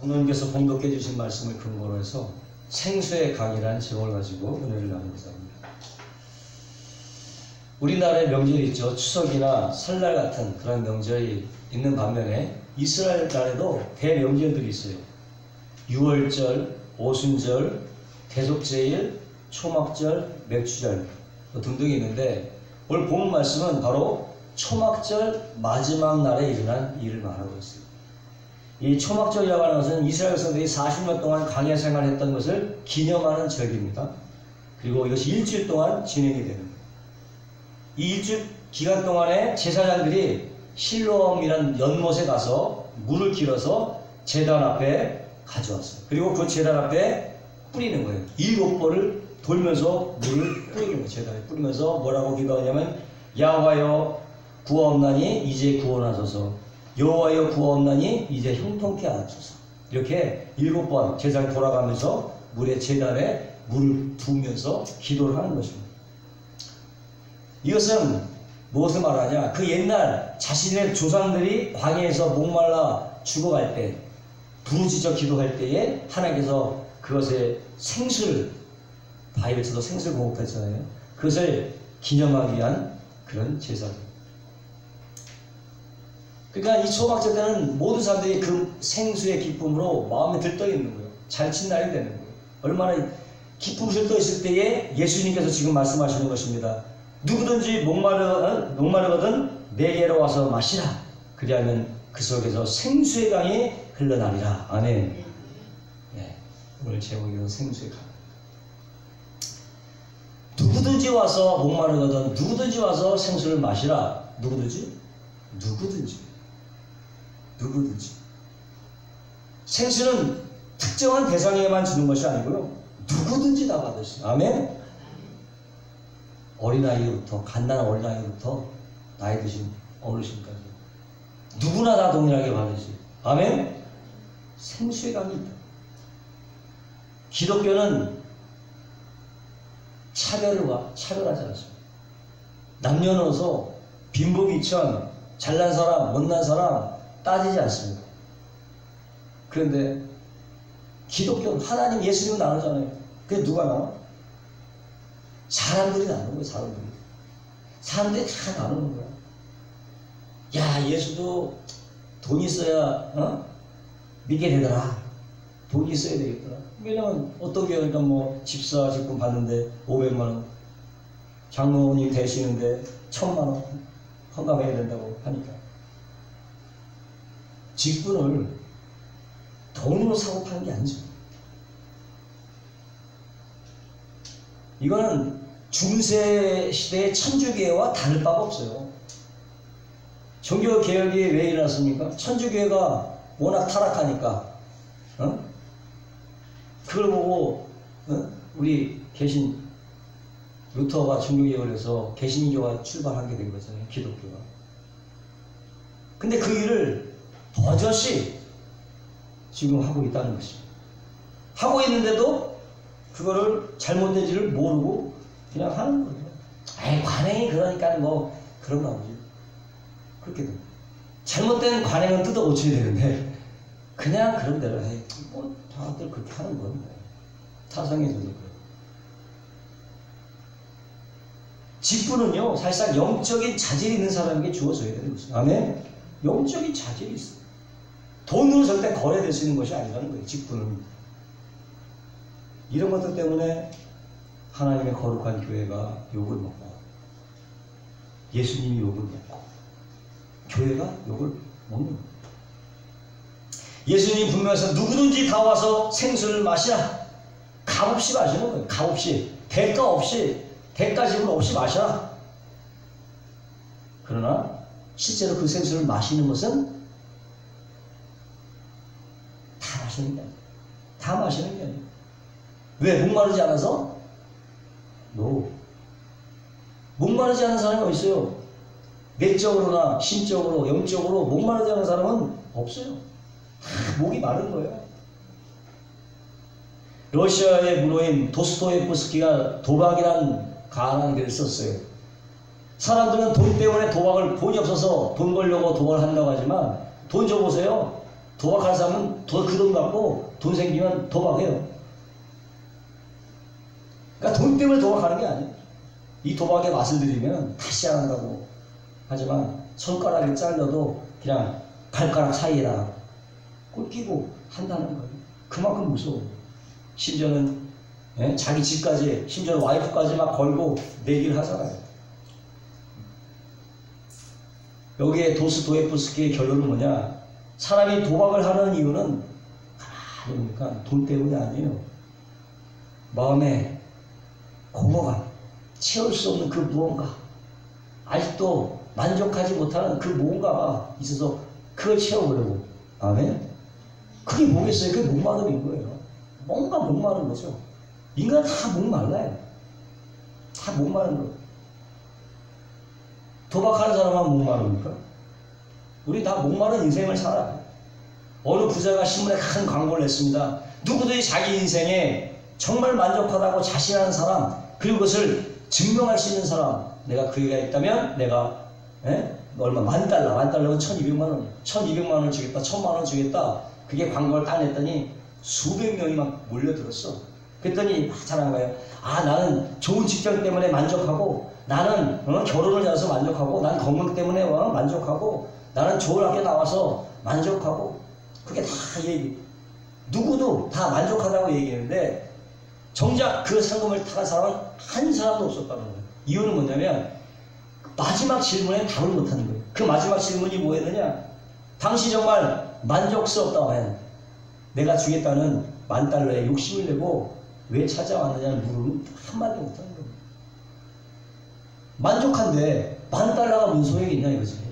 성령님께서 봉독해 주신 말씀을 근거로 해서 생수의 강이라는 제목을 가지고 은혜를 나누고자 합니다. 우리나라의 명절이 있죠. 추석이나 설날 같은 그런 명절이 있는 반면에 이스라엘 나라에도 대명절들이 있어요. 유월절, 오순절, 대속제일, 초막절, 맥주절 등등이 있는데 오늘 본 말씀은 바로 초막절 마지막 날에 일어난 일을 말하고 있어요. 이 초막절이라고 하는 것은 이스라엘 백성들이 40년 동안 광야 생활을 했던 것을 기념하는 절기입니다. 그리고 이것이 일주일 동안 진행이 되는 거예요. 이 일주일 기간 동안에 제사장들이 실로암이라는 연못에 가서 물을 길어서 제단 앞에 가져왔어요. 그리고 그 제단 앞에 뿌리는 거예요. 7번을 돌면서 물을 뿌리는 거예요. 제단에 뿌리면서 뭐라고 기도하냐면 야훼와여 구하옵나니 이제 구원하소서, 여호와여 구하옵나니 이제 형통케 하옵소서. 이렇게 7번 제사장이 돌아가면서 물의 제단에 물을 두면서 기도를 하는 것입니다. 이것은 무엇을 말하냐? 그 옛날 자신의 조상들이 광야에서 목말라 죽어갈 때 부르짖어 기도할 때에 하나님께서 그것의 생수를, 바위에서도 생수를 공급했잖아요. 그것을 기념하기 위한 그런 제사들. 그러니까 이 초막절 때는 모든 사람들이 그 생수의 기쁨으로 마음에 들떠 있는 거예요. 잔칫날이 되는 거예요. 얼마나 기쁨이 들떠 있을 때에 예수님께서 지금 말씀하시는 것입니다. 누구든지 목마르거든 내게로 와서 마시라. 그리하면 그 속에서 생수의 강이 흘러나리라. 아멘. 네, 오늘 제목은 생수의 강. 누구든지 와서 목마르거든 누구든지 와서 생수를 마시라. 누구든지? 누구든지. 생수는 특정한 대상에만 주는 것이 아니고요. 누구든지 다 받을 수 있어요. 아멘. 어린아이부터, 갓난 어린아이부터 나이 드신 어르신까지 누구나 다 동일하게 받을 수 있어요. 아멘. 생수의 강이 있다. 기독교는 차별하지 않습니다. 남녀노소, 빈부귀천, 잘난 사람, 못난 사람 따지지 않습니다. 그런데 기독교는 하나님, 예수님은 나누잖아요. 그게 누가 나와? 사람들이 나누는 거예요. 사람들이 다 나누는 거야. 야, 예수도 돈 있어야 믿게 되더라. 돈이 있어야 되겠더라. 왜냐면 어떤 교회니까 뭐 집사 직분 받는데 500만 원, 장로님 되시는데 1000만 원 헌금해야 된다고 하니까. 직분을 돈으로 사고 파는 게 아니죠. 이거는 중세 시대의 천주교회와 다를 바가 없어요. 종교개혁이 왜 일어났습니까? 천주교회가 워낙 타락하니까 그걸 보고 우리 개신 루터가 종교개혁을 해서 개신교가 출발하게 된 거잖아요. 기독교가. 근데 그 일을 버젓이 지금 하고 있다는 것입니다. 하고 있는데도 그거를 잘못된지를 모르고 그냥 하는 거예요. 아이, 관행이 그러니까 뭐 그런가 보지. 그렇게 됩니다. 잘못된 관행은 뜯어 고쳐야 되는데 그냥 그런 대로 해. 뭐 다들 그렇게 하는 건데. 타성에서도 그래요. 직분은요, 사실상 영적인 자질이 있는 사람에게 주어져야 되는 것이죠. 아멘? 영적인 자질이 있어요. 돈으로 절대 거래될 수 있는 것이 아니라는 거예요. 직분은. 이런 것들 때문에 하나님의 거룩한 교회가 욕을 먹고, 예수님이 욕을 먹고, 교회가 욕을 먹는 거예요. 예수님이 분명해서 누구든지 다 와서 생수를 마시라. 값없이 마시는 거예요. 값없이. 대가 없이, 대가 지불 없이 마셔라. 그러나 실제로 그 생수를 마시는 것은 다 마시는 게 아니에요. 다 마시는 게 아니에요. 왜? 목마르지 않아서? No. 목마르지 않은 사람이 어디 있어요? 내적으로나 심적으로, 영적으로 목마르지 않은 사람은 없어요. 목이 마른 거예요. 러시아의 문호인 도스토옙스키가 도박이란 가난한 글을 썼어요. 사람들은 돈 때문에 돈이 없어서 돈 벌려고 도박을 한다고 하지만 돈 줘보세요. 도박하는 사람은 그 돈 갖고 돈 생기면 도박해요. 그러니까 돈 때문에 도박하는 게 아니에요. 이 도박의 맛을 들이면 다시 안 한다고 하지만 손가락이 잘려도 그냥 발가락 사이에다 꽂히고 한다는 거예요. 그만큼 무서워요. 심지어는 자기 집까지, 심지어는 와이프까지 막 걸고 내기를 하잖아요. 여기에 도스토옙스키의 결론은 뭐냐? 사람이 도박을 하는 이유는 그러니까 돈 때문이 아니에요. 마음에 공허감, 채울 수 없는 그 무언가, 아직도 만족하지 못하는 그 무언가가 있어서 그걸 채워보려고. 아멘? 그게 뭐겠어요? 그게 목마름인 거예요. 뭔가 목마른 거죠. 인간은 다 목말라요. 다 목마른 거예요. 도박하는 사람만 목마릅니까? 우리 다 목마른 인생을 살아요. 어느 부자가 신문에 큰 광고를 냈습니다. 누구든지 자기 인생에 정말 만족하다고 자신하는 사람, 그리고 그것을 증명할 수 있는 사람, 내가 그 애가 있다면 내가 얼마 $10,000면 1200만원, 1200만원을 주겠다, 1000만원 주겠다. 그게 광고를 딱 냈더니 수백 명이 막 몰려들었어. 그랬더니 잘한 거예요. 나는 좋은 직장 때문에 만족하고, 나는 결혼을 잘해서 만족하고, 난 건강 때문에 만족하고, 나는 좋은 학교 나와서 만족하고. 그게 다 얘기. 누구도 다 만족하다고 얘기했는데 정작 그 상금을 타간 사람은 한 사람도 없었다는 거예요. 이유는 뭐냐면 마지막 질문에 답을 못하는 거예요. 그 마지막 질문이 뭐였느냐? 당시 정말 만족스럽다면 내가 주겠다는 $10,000에 욕심을 내고 왜 찾아왔느냐는 물으면 한마디 못하는 거예요. 만족한데 $10,000가 무슨 소용이 있냐 이거지.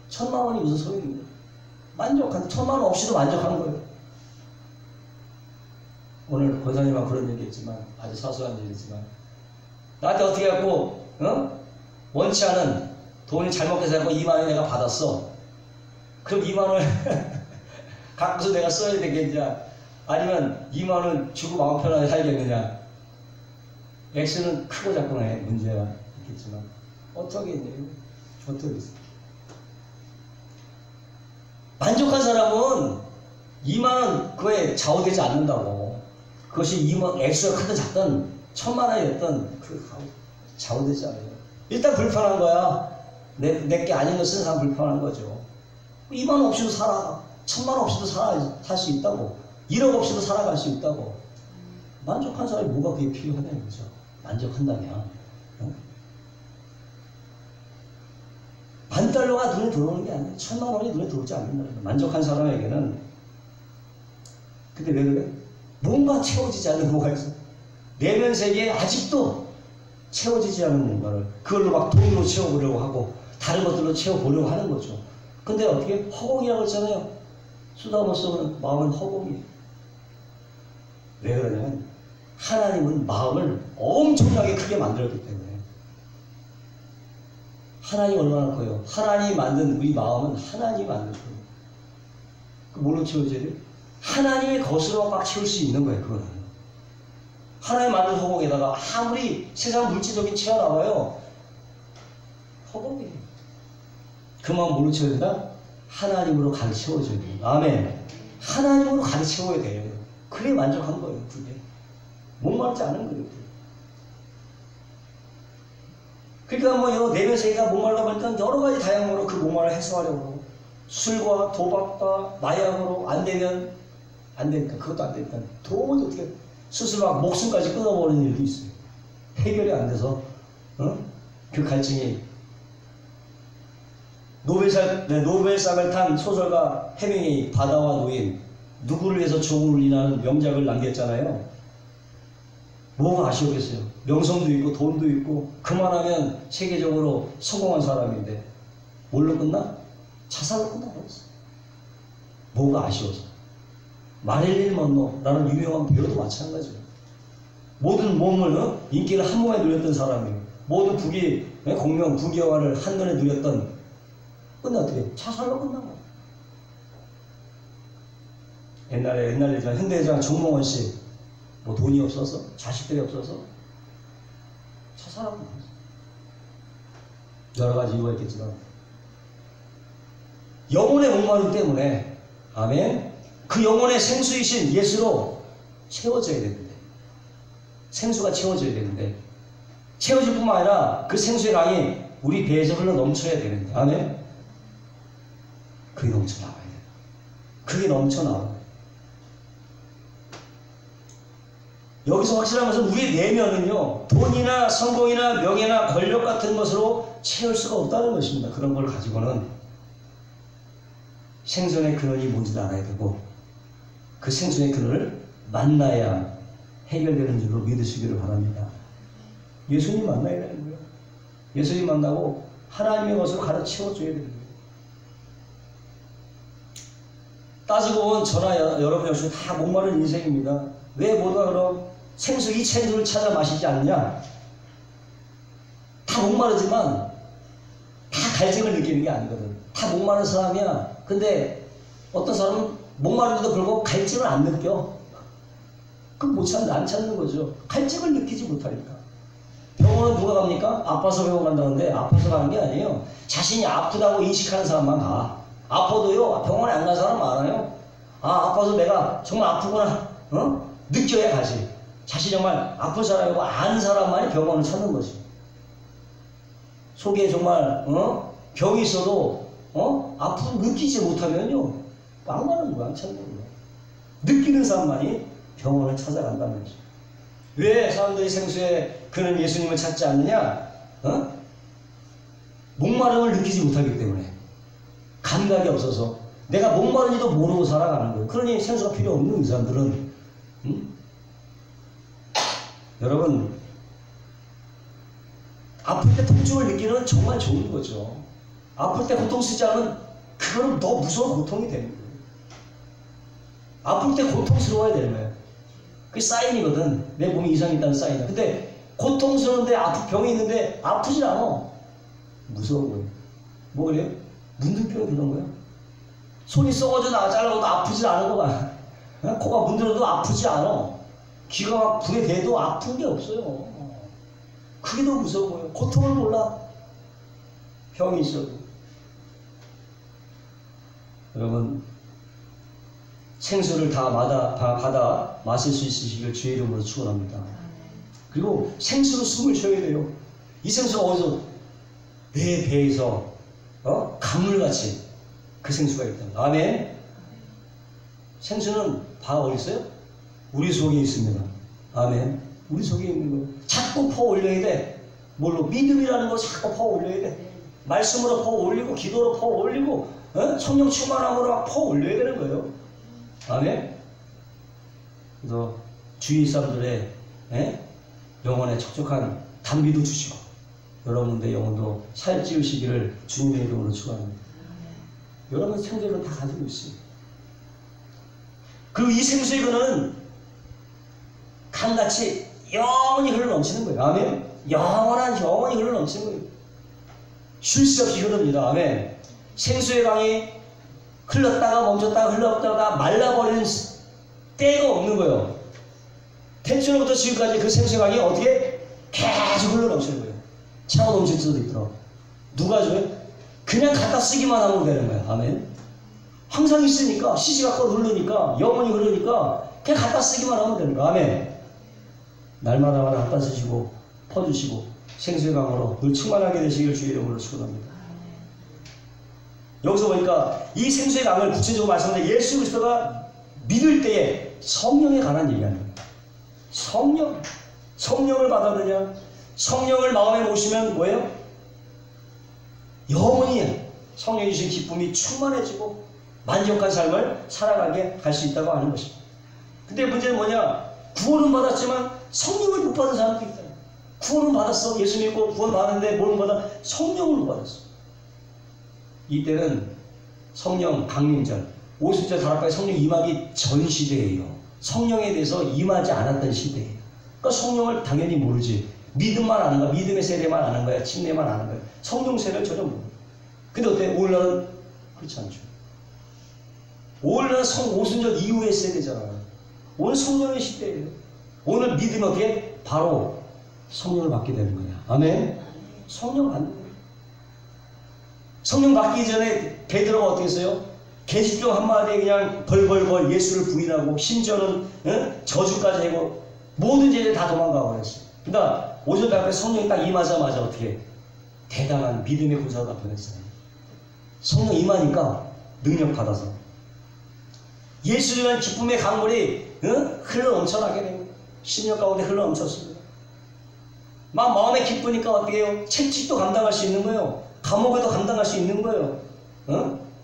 1000만원이 무슨 소용이 있냐. 만족한, 1000만원 없이도 만족한 거예요. 오늘 권사님하고 그런 얘기 했지만, 아주 사소한 얘기지만, 나한테 어떻게 갖고, 원치 않은 돈이 잘못해서 갖고 2만원 내가 받았어. 그럼 2만원을 갖고서 내가 써야 되겠냐? 아니면 2만원 주고 마음 편하게 살겠느냐? X는 크고 작고는 문제가 있겠지만, 어떻게 했냐? 어떻게 했어? 만족한 사람은 2만원 그거에 좌우되지 않는다고. 그것이 2만, X가 크든 작든 1000만원이었던 그 좌우되지 않아요. 일단 불편한 거야. 내게 아닌 거 쓰는 사람 불편한 거죠. 2만원 없이도 살아. 1000만원 없이도 살 수 있다고. 1억 없이도 살아갈 수 있다고. 만족한 사람이 뭐가 그게 필요하냐는 거죠. 만족한다면. $10,000가 눈에 들어오는 게 아니에요. 1000만원이 눈에 들어오지 않는다. 만족한 사람에게는. 근데 왜 그래? 뭔가 채워지지 않는 뭐가 있어. 내면 세계에 아직도 채워지지 않은 뭔가를 그걸로 막 돈으로 채워보려고 하고 다른 것들로 채워보려고 하는 거죠. 근데 어떻게? 허공이라고 했잖아요. 수다못쓰는 마음은 허공이에요. 왜 그러냐면 하나님은 마음을 엄청나게 크게 만들었기 때문에. 하나님 얼마나 커요? 하나님이 만든 우리 마음은 하나님이 만든 거예요. 그 뭘로 채워져야 돼요? 하나님의 것으로 꽉 채울 수 있는 거예요. 그거는. 하나님 만든 허공에다가 아무리 세상 물질적인 채워놔봐요. 허공이에요. 그 마음 뭘로 채워야 된다? 하나님으로 가득 채워줘야 돼요. 아멘. 하나님으로 가득 채워야 돼요. 그래 만족한 거예요. 그게. 목마르지 않은 거예요. 그러니까 뭐 내면 세계가 목말라 보니까 여러 가지 다양으로 그 목말을 해소하려고 술과 도박과 마약으로 안 되면 안 되니까 그것도 안 되니까 도저히 어떻게 스스로 막 목숨까지 끊어버리는 일도 있어요. 해결이 안 돼서 그 갈증이 노벨상을 탄 소설가 해밍웨이 바다와 노인 누구를 위해서 종을 울리라는 명작을 남겼잖아요. 뭐가 아쉬웠겠어요. 명성도 있고 돈도 있고 그만하면 세계적으로 성공한 사람인데 뭘로 끝나? 자살로 끝나버렸어. 뭐가 아쉬워서. 마릴린 먼로라는 유명한 배우도 마찬가지예요. 모든 몸을 인기를 한 몸에 누렸던 사람이에요. 모든 공명, 부귀영화를 한눈에 누렸던 끝나 어떻게? 자살로 끝나고. 옛날에 현대회장 정몽원 씨 뭐 돈이 없어서 자식들이 없어서 자살하고 여러 가지 이유가 있겠지만 영혼의 목마름 때문에, 아멘, 그 영혼의 생수이신 예수로 채워져야 되는데, 생수가 채워져야 되는데, 채워질 뿐만 아니라 그 생수의 강이 우리 배에서 흘러 넘쳐야 되는데, 아멘, 그게 넘쳐 나와야 돼요. 그게 넘쳐 나와요. 여기서 확실한 것은 우리 내면은요, 돈이나 성공이나 명예나 권력 같은 것으로 채울 수가 없다는 것입니다. 그런 걸 가지고는 생존의 근원이 뭔지도 알아야 되고, 그 생존의 근원을 만나야 해결되는 줄로 믿으시기를 바랍니다. 예수님 만나야 되는 거예요. 예수님 만나고 하나님의 것으로 가득 채워줘야 되는 거예요. 따지고 보면 저나 여러분 역시 다 목마른 인생입니다. 왜 모두가 그럼 생수 이 생수를 찾아 마시지 않느냐? 다 목마르지만 다 갈증을 느끼는 게 아니거든. 다 목마른 사람이야. 근데 어떤 사람은 목마른데도 불구하고 갈증을 안 느껴. 그럼 못 찾는, 안 찾는 거죠. 갈증을 느끼지 못하니까. 병원은 누가 갑니까? 아파서 병원 간다는데 아파서 가는 게 아니에요. 자신이 아프다고 인식하는 사람만 가. 아파도요, 병원에 안 간 사람 많아요. 아, 아파서 내가 정말 아프구나, 느껴야 가지. 자신이 정말 아픈 사람이고 아는 사람만이 병원을 찾는 거지. 속에 정말 병이 있어도 아픔 느끼지 못하면요, 안 가는 거야, 안 찾는 거야. 느끼는 사람만이 병원을 찾아간다는 거지. 왜 사람들이 생수에 그는 예수님을 찾지 않느냐? 목마름을 느끼지 못하기 때문에. 감각이 없어서 내가 목마른지도 모르고 살아가는 거예요. 그러니 생수가 필요 없는 이 사람들은. 여러분, 아플 때 통증을 느끼는 건 정말 좋은 거죠. 아플 때 고통 쓰지 않으면 그거는 더 무서운 고통이 되는 거예요. 아플 때 고통스러워야 되는 거예요. 그게 사인이거든. 내 몸에 이상이 있다는 사인이야. 근데 고통스러운데 병이 있는데 아프질 않아. 무서운 거예요. 뭐 그래요? 문둥병이 그런 거야. 손이 썩어져 잘라도 아프지 않은 거야. 코가 문드러도 아프지 않아. 귀가 막 불에 대도 아픈 게 없어요. 그게 더 무서운 거예요. 고통을 몰라. 병이 있어도. 여러분, 생수를 다 받아 마실 수 있으시길 주의 이름으로 축원합니다. 그리고 생수로 숨을 쉬어야 돼요. 이 생수가 어디서? 내 배에서 강물같이 그 생수가 있다. 아멘. 생수는 다 어디 있어요? 우리 속에 있습니다. 아멘. 우리 속에 있는 거 자꾸 퍼 올려야 돼. 뭘로? 믿음이라는 거 자꾸 퍼 올려야 돼. 말씀으로 퍼 올리고 기도로 퍼 올리고 성령 충만함으로 막 퍼 올려야 되는 거예요. 아멘. 그래서 주위 사람들의 영혼에 촉촉한 단비도 주시고 여러분들의 영혼도 살찌우시기를 주님의 이름으로 축원합니다. 여러분 생수를 다 가지고 있어요. 그리고 이 생수의 근원은 강같이 영원히 흘러 넘치는 거예요. 아멘. 영원히 흘러 넘치는 거예요. 쉴 새 없이 흐릅니다. 아멘. 생수의 강이 흘렀다가 멈췄다가 흘렀다가 말라버리는 때가 없는 거예요. 태초부터 지금까지 그 생수의 강이 어떻게 계속 흘러 넘치는 거예요. 차고 넘칠 수도 있더라고. 누가 줘요? 그냥 갖다 쓰기만 하면 되는 거야. 아멘. 항상 있으니까 시시각각 흐르니까 영원히 흐르니까 그냥 갖다 쓰기만 하면 되는 거야. 아멘. 날마다 갖다 쓰시고 퍼주시고 생수의 강으로 늘 충만하게 되시길 주의 이름으로 축원합니다. 여기서 보니까 이 생수의 강을 구체적으로 말씀하는데 예수 그리스도가 믿을 때에 성령에 관한 얘기하는 거예요. 성령을 받았느냐? 성령을 마음에 모시면 뭐예요? 영원히 성령이 주신 기쁨이 충만해지고 만족한 삶을 살아가게 할 수 있다고 하는 것입니다. 근데 문제는 뭐냐? 구원은 받았지만 성령을 못 받은 사람들이 있잖아요. 구원은 받았어. 예수 믿고 구원 받았는데 뭘 받아? 성령을 못 받았어. 이때는 성령 강림절, 오순절 다락방에 성령 임하기 전 시대예요. 성령에 대해서 임하지 않았던 시대예요. 그러니까 성령을 당연히 모르지. 믿음만 아는 거야. 믿음의 세례만 아는 거야. 침례만 아는 거야. 성령 세례를 전혀 모르. 근데 어때? 오늘날은 그렇지 않죠. 오늘날은 오순절 이후의 세대잖아요. 오늘 성령의 시대예요. 오늘 믿음이 어떻게? 바로 성령을 받게 되는 거야. 아멘. 성령 받는 거예요. 성령 받기 전에 베드로가 어떻게 했어요? 계집종 한마디에 그냥 벌벌벌 예수를 부인하고 심지어는 저주까지 하고 모든 죄를 다 도망가고 그랬어요. 그러니까 오전 앞에 성령이 딱 임하자마자 어떻게 대단한 믿음의 군사가 보냈어요. 성령 임하니까 능력 받아서 예수라는 기쁨의 강물이 흘러 넘쳐나게 되고 10년 가운데 흘러 넘쳤습니다. 마음에 기쁘니까 어떻게 해요? 채찍도 감당할 수 있는 거예요. 감옥에도 감당할 수 있는 거예요.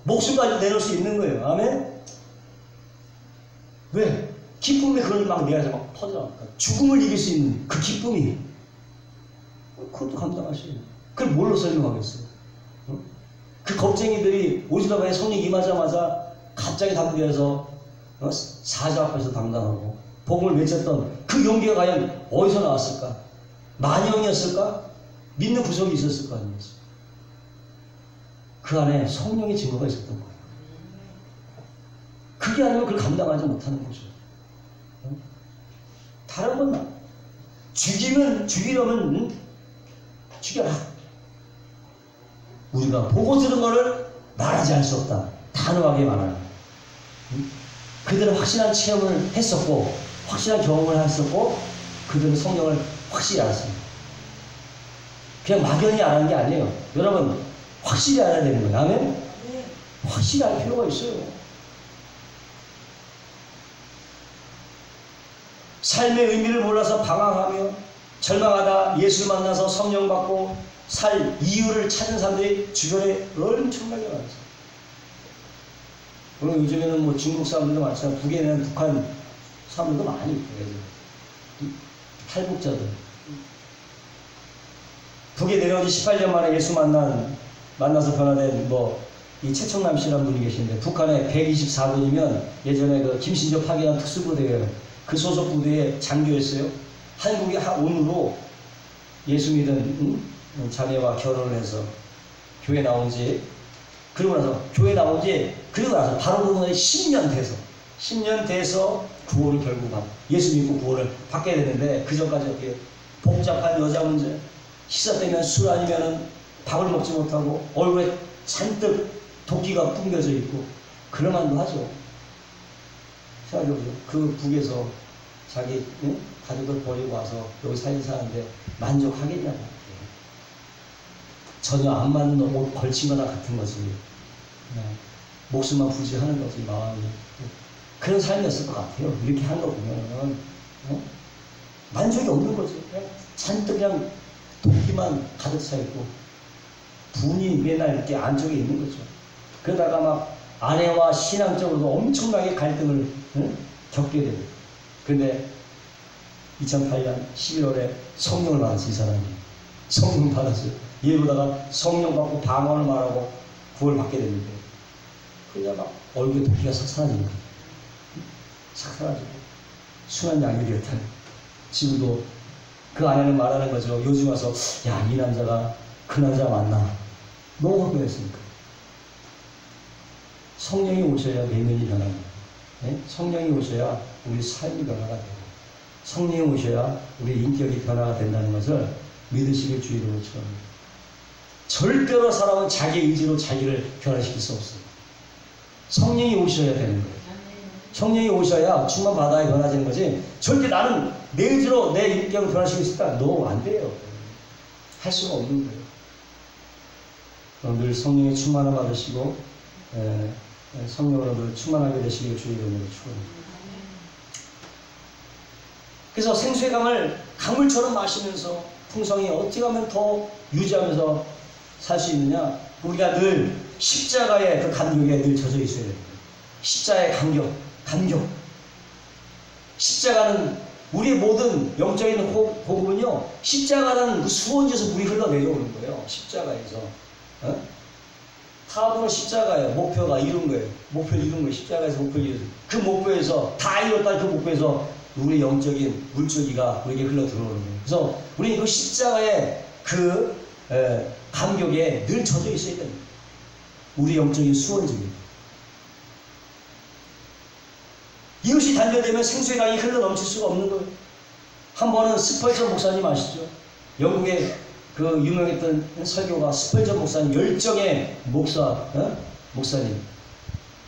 목숨까지 내놓을 수 있는 거예요. 아멘? 왜? 기쁨의 그걸 막 내 안에서 막 퍼져나가니까 죽음을 이길 수 있는 그 기쁨이 그것도 감당할 수 있는 그걸 뭘로 설명하겠어요? 그 겁쟁이들이 오지라바에 성령 임하자마자 갑자기 담대해서 사자 앞에서 담당하고 복음을 외쳤던 그 용기가 과연 어디서 나왔을까? 만영이었을까? 믿는 구석이 있었을 거 아니겠어요? 그 안에 성령의 증거가 있었던 거예요. 그게 아니면 그걸 감당하지 못하는 거죠. 다른 건 죽이려면 죽여라. 우리가 보고 들은 거를 말하지 할 수 없다. 단호하게 말하는. 그들은 확실한 체험을 했었고 확실한 경험을 했었고 그들은 성령을 확실히 알았습니다. 그냥 막연히 알았는 게 아니에요. 여러분 확실히 알아야 되는 거예요. 아멘? 확실히 알 필요가 있어요. 삶의 의미를 몰라서 방황하며 절망하다 예수를 만나서 성령 받고 살 이유를 찾은 사람들이 주변에 엄청나게 많았어요. 물론 요즘에는 뭐 중국 사람들도 많지만 북에는 북한 사람들도 많이 있고 탈북자들. 북에 내려온 지 18년 만에 예수 만나서 변화된 이 최청남 씨라는 분이 계시는데 북한에 124군이면 예전에 그 김신조 파견한 특수부대예요. 그 소속 부대의 장교였어요. 한국에 온으로 예수 믿은 자매와 결혼을 해서 교회 나온 지 그리고 나서 바로 그러고 나서 10년 돼서 구원을 결국 예수 믿고 구원을 받게 되는데 그 전까지 어떻게 복잡한 여자 문제 식사 때면 술 아니면은 밥을 먹지 못하고 얼굴에 잔뜩 도끼가 뿜겨져 있고 그럴만도 하죠. 생각해보죠. 그 북에서 자기 가족을 버리고 와서 여기 사는데 만족하겠냐고. 전혀 안 맞는 옷 걸친 거나 같은 거지. 목숨만 부지하는 거지 마음이. 그런 삶이었을 것 같아요. 이렇게 하는 거 보면은 만족이 없는 거지. 잔뜩 그냥 도끼만 가득 차 있고 분이 맨날 이렇게 안쪽에 있는 거죠. 그러다가 막 아내와 신앙적으로도 엄청나게 갈등을 겪게 되고. 근데 2008년 11월에 성령을 받았어요. 이 사람이. 성령 받았어요. 얘보다가 성령 받고 방언을 말하고 구원을 받게 됐는데 그냥 막 얼굴에 도끼가 싹 사라지는 거예요. 싹 사라지고 순한 양이 되었다는. 지금도 그 아내는 말하는 거죠. 요즘 와서 야, 이 남자가 그 남자 맞나? 너무 걱정했으니까. 성령이 오셔야 내면이 변합니다. 네? 성령이 오셔야 우리 삶이 변화가 되고 성령이 오셔야 우리 인격이 변화가 된다는 것을 믿으시길 주의로 축원합니다. 절대로 사람은 자기 의지로 자기를 변화시킬 수 없어요. 성령이 오셔야 되는 거예요. 성령이 오셔야 충만 받아야 변화되는 거지. 절대 나는 내 의지로 내 인격을 변화시킬 수 있다. No, 안 돼요. 할 수가 없는 거예요. 늘 성령의 충만을 받으시고 성령으로 늘 충만하게 되시길 주의로 축원합니다. 그래서 생수의 강을 강물처럼 마시면서 풍성히 어떻게 하면 더 유지하면서 살 수 있느냐? 우리가 늘 십자가의 그 감격에 늘 젖어 있어야 됩니다. 십자가의 감격. 십자가는 우리의 모든 영적인 복음은요, 십자가는 그 수원지에서 물이 흘러내려오는 거예요. 십자가에서. 타도는 십자가예요. 목표가 이룬 거예요. 목표를 이룬 거예요. 십자가에서 목표를 이룬 거예요. 그 목표에서 다 이뤘다. 그 목표에서 우리 영적인 물줄기가 우리에게 흘러 들어오는 거예요. 그래서 우리 그 십자가의 그 감격에 늘 젖어 있어야 됩니다. 우리 영적인 수원지입니다. 이것이 단절되면 생수의 강이 흘러 넘칠 수가 없는 거예요. 한 번은 스펄전 목사님 아시죠? 영국의 그 유명했던 설교가 스펄전 목사님, 열정의 목사님.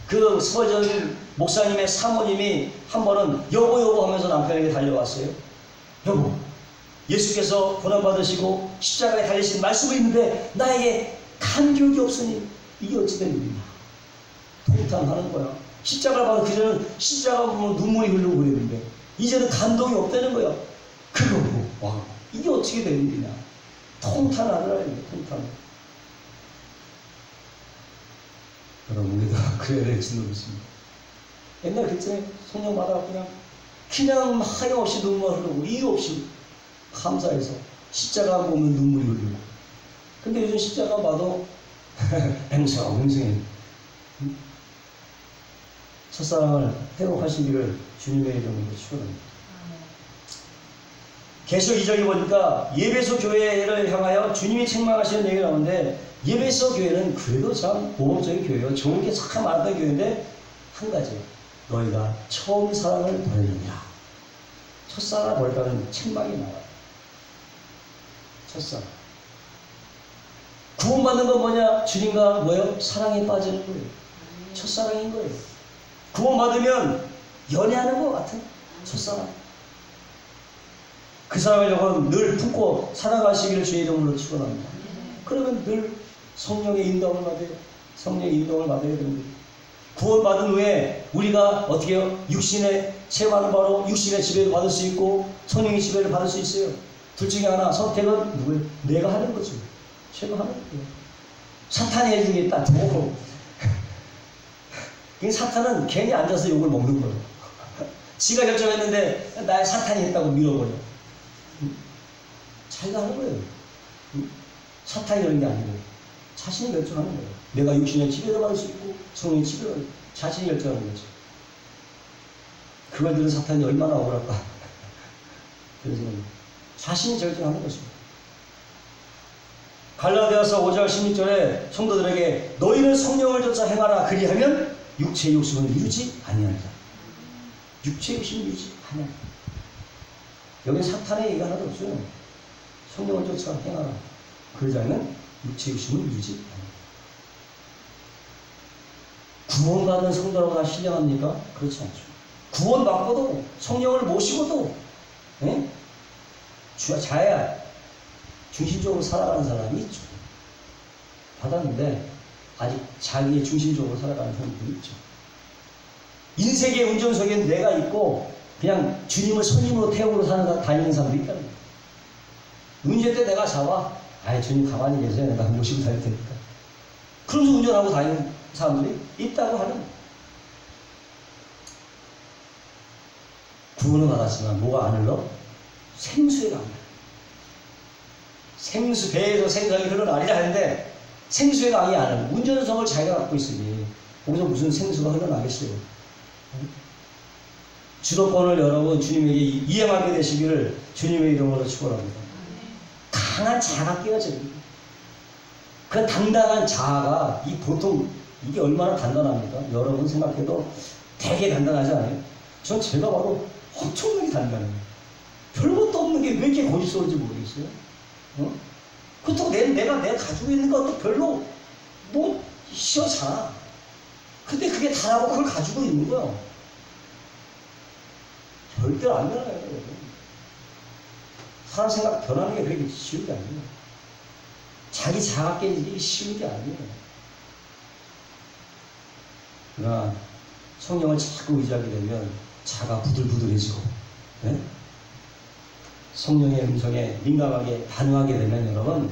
그 스펄전 목사님의 사모님이 한 번은 여보 하면서 남편에게 달려왔어요. 여보, 예수께서 고난받으시고 십자가에 달리신 말씀이 있는데 나에게 감격이 없으니 이게 어찌된 일이냐. 통탄하는 거야. 십자가를 봐도 그전에는 십자가 보면 눈물이 흐르고 그랬는데 이제는 감동이 없다는 거야. 그거 보고 와, 이게 어떻게 된 일이냐. 통탄하더라. 통탄. 여러분, 우리도 그래야 될지 모르겠습니다. 옛날 그때 성령 받아 그냥 하염없이 눈물 흐르고 이유 없이 감사해서 십자가 보면 눈물이 흐르고. 근데 요즘 십자가 봐도 맹성해. 첫사랑을 회복하시기를 주님의 이름으로 축원합니다. 계시록 2장에 보니까 예배소 교회를 향하여 주님이 책망하시는 얘기가 나오는데, 예배소 교회는 그래도 참 모범적인 교회예요. 좋은 게 참 많았던 교회인데 한 가지, 너희가 처음 사랑을 버리느냐. 첫사랑을 버렸다는 책망이 나와요. 첫사랑. 구원받는 건 뭐냐? 주님과 뭐예요? 사랑에 빠지는 거예요. 첫사랑인 거예요. 구원받으면 연애하는 것 같은 첫사랑. 그 사랑을 여러분 늘 품고 살아가시기를 주의 이름으로 축원합니다. 그러면 늘 성령의 인도를 받아요. 성령의 인도를 받아야 됩니다. 구원받은 후에 우리가 어떻게 해요? 육신의 체험하는 바로 육신의 지배를 받을 수 있고 성령의 지배를 받을 수 있어요. 둘 중에 하나. 선택은 누구예요? 내가 하는 거죠. 제가 하는 거예요. 사탄이 해주겠다. 사탄은 괜히 앉아서 욕을 먹는 거예요. 지가 결정했는데 나의 사탄이 했다고 밀어버려. 자기가 하는 거예요. 사탄이 그런 게 아니고 자신이 결정하는 거예요. 내가 육신의 지배를 받을 수 있고 성령의 지배를 자신이 결정하는 거죠. 그걸 들은 사탄이 얼마나 억울할까. 그래서 자신이 결정하는 것입니다. 갈라디아서 5장 16절에 성도들에게 너희는 성령을 쫓아 행하라. 그리하면 육체의 욕심을 이루지 아니하리라. 육체의 욕심을 이루지 아니하리라. 여기 사탄의 얘기가 하나도 없어요. 성령을 쫓아 행하라. 그러자면 육체의 욕심을 이루지 아니하리라. 구원받은 성도라고 다 신령합니까? 그렇지 않죠. 구원받고도 성령을 모시고도 자야 중심적으로 살아가는 사람이 있죠. 받았는데 아직 자기의 중심적으로 살아가는 사람들이 있죠. 인생의 운전석에는 내가 있고 그냥 주님을 손님으로 태우고 다니는 사람도 있다는 거예요. 운전대 내가 잡아. 아이, 주님 가만히 계세요. 내가 모시고 다닐 테니까. 그러면서 운전하고 다니는 사람들이 있다고 하는 거예요. 구원을 받았지만 뭐가 안 흘러? 생수가 안 흘러. 생수, 배에서 생수가 흘러나리라 하는데 생수의 강이 안 흘러. 운전석을 자기가 갖고 있으니 거기서 무슨 생수가 흘러나겠어요. 주도권을 여러분 주님에게 이행하게 되시기를 주님의 이름으로 축원합니다. 강한 자아가 깨어집니다. 그 당당한 자아가 보통 이게 얼마나 단단합니까? 여러분 생각해도 되게 단단하지 않아요? 전 제가 봐도 엄청나게 단단해요. 별것도 없는 게 왜 이렇게 고집스러운지 모르겠어요. 그렇다고 내가 가지고 있는 것도 별로 시원찮아. 근데 그게 다라고 그걸 가지고 있는 거야. 절대로 안 변해요. 사람 생각 변하는 게 그렇게 쉬운 게 아니에요. 자기 자아가 깨지기 쉬운 게 아니에요. 그러나 성령을 자꾸 의지하게 되면 자가 부들부들해지고 성령의 음성에 민감하게 반응하게 되면 여러분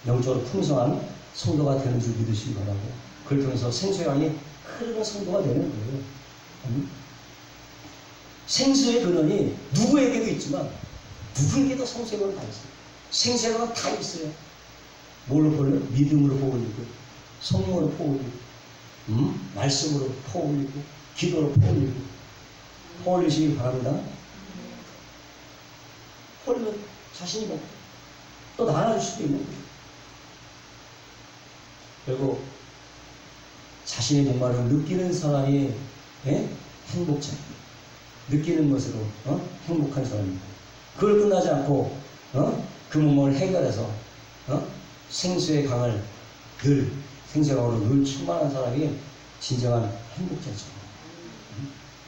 영적으로 풍성한 성도가 되는 줄 믿으시기 바라고, 그걸 통해서 생수의 강이 흐르는 성도가 되는 거예요. 생수의 근원이 누구에게도 있지만 누구에게도 성수의 근원이 다 있어요. 생수의 근원은 다 있어요. 뭘로 보려? 믿음으로 포올리고, 성령으로 포올리고, 말씀으로 포올리고, 기도로 포올리고, 포올리시기 바랍니다. 포올리면 자신이 먹고 또 나눠줄 수도 있는 거예요. 그리고 자신의 목마름을 느끼는 사람이 행복자, 느끼는 것으로 행복한 사람입니다. 그걸 끝나지 않고 그 목마름을 해결해서 생수의 강을 늘 생수의 강으로 늘 충만한 사람이 진정한 행복자죠.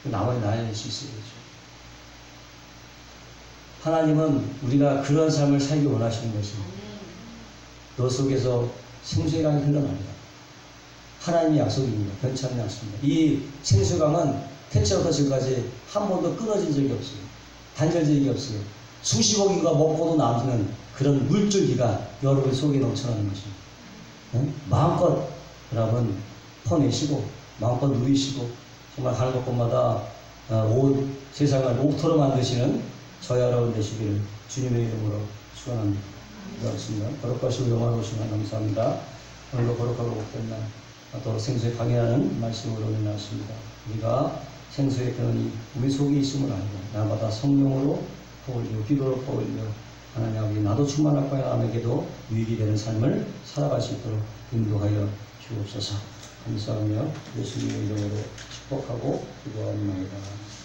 나머지 나눠낼 수 있어야 되죠. 하나님은 우리가 그런 삶을 살기 원하시는 것입니다. 너 속에서 생수의 강이 흘러납니다. 하나님의 약속입니다. 변치 않는 약속입니다. 이 생수의 강은 태초부터 지금까지 한 번도 끊어진 적이 없어요. 단절된 적이 없어요. 수십억 인구가 먹고도 남는 그런 물줄기가 여러분 속에 넘쳐나는 것입니다. 마음껏 여러분 퍼내시고 마음껏 누리시고 정말 가는 곳곳마다 세상을 옥토로 만드시는 저 여러분 되시기를 주님의 이름으로 축원합니다. 그렇습니다. 거룩하시고 영화로우신 하나님 감사합니다. 오늘도 거룩하고 복된 날 또 생수의 강이라는 말씀으로 인하십니다. 우리가 생수의 근원이 우리 속에 있음을 알고 날마다 성령으로 퍼올리고 기도로 퍼올리며 하나님 아버지 나도 충만할 거야 남에게도 유익이 되는 삶을 살아갈 수 있도록 인도하여 주옵소서. 감사하며 예수님의 이름으로 축복하고 기도하옵나이다.